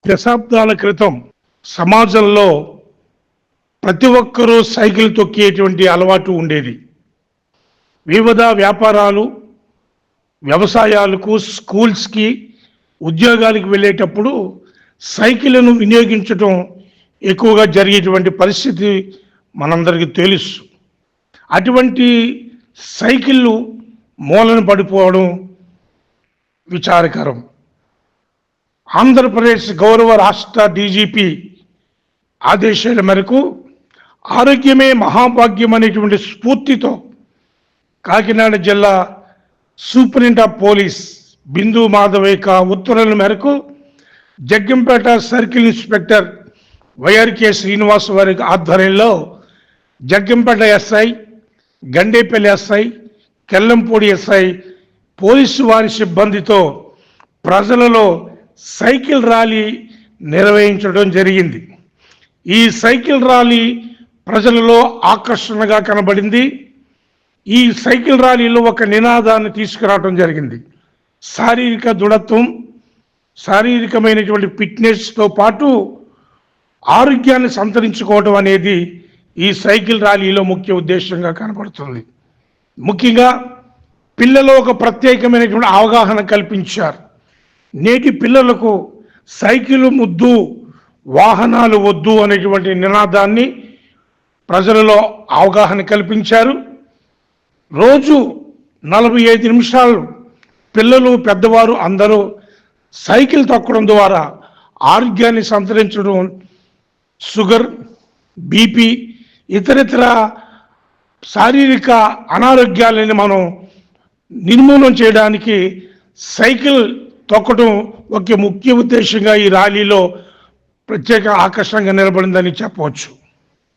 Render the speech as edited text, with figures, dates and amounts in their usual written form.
దశాబ్దాల క్రితం సమాజంలో ప్రతి ఒక్కరూ సైకిల్ తొక్కేటువంటి అలవాటు ఉండేది. వివిధ వ్యాపారాలు, వ్యవసాయాలకు, స్కూల్స్కి, ఉద్యోగాలకు వెళ్ళేటప్పుడు సైకిళ్లను వినియోగించడం ఎక్కువగా జరిగేటువంటి పరిస్థితి మనందరికీ తెలుసు. అటువంటి సైకిళ్ళు మూలన పడిపోవడం విచారకరం. ఆంధ్రప్రదేశ్ గౌరవ రాష్ట్ర డీజీపీ ఆదేశాల మేరకు ఆరోగ్యమే మహాభాగ్యం అనేటువంటి స్ఫూర్తితో కాకినాడ జిల్లా సూపరింటెండెంట్ ఆఫ్ పోలీస్ బిందు మాధవేక ఉత్తర్వుల మేరకు Jaggampeta circle inspector YRK Srinivas వారి ఆధ్వర్యంలో Jaggampeta SI, Gandepalli SI, Kellampudi SI police వారి సిబ్బందితో ప్రజలలో సైకిల్ ర్యాలీ నిర్వహించడం జరిగింది. ఈ సైకిల్ ర్యాలీ ప్రజలలో ఆకర్షణగా కనబడింది. ఈ సైకిల్ ర్యాలీలో ఒక నినాదాన్ని తీసుకురావడం జరిగింది. శారీరక దృఢత్వం, శారీరకమైనటువంటి ఫిట్నెస్తో పాటు ఆరోగ్యాన్ని సంతరించుకోవడం అనేది ఈ సైకిల్ ర్యాలీలో ముఖ్య ఉద్దేశంగా కనబడుతుంది. ముఖ్యంగా పిల్లలు ఒక ప్రత్యేకమైనటువంటి అవగాహన కల్పించారు. నేటి పిల్లలకు సైకిల్ ముద్దు, వాహనాలు వద్దు అనేటువంటి నినాదాన్ని ప్రజలలో అవగాహన కల్పించారు. రోజు 45 నిమిషాలు పిల్లలు, పెద్దవారు అందరూ సైకిల్ తొక్కడం ద్వారా ఆరోగ్యాన్ని సంతరించడం, షుగర్, బీపీ, ఇతరితర శారీరక అనారోగ్యాలని మనం నిర్మూలన చేయడానికి సైకిల్ తొక్కడం ఒక ముఖ్య ఉద్దేశంగా ఈ ర్యాలీలో ప్రత్యేక ఆకర్షణగా నిలబడిందని చెప్పవచ్చు.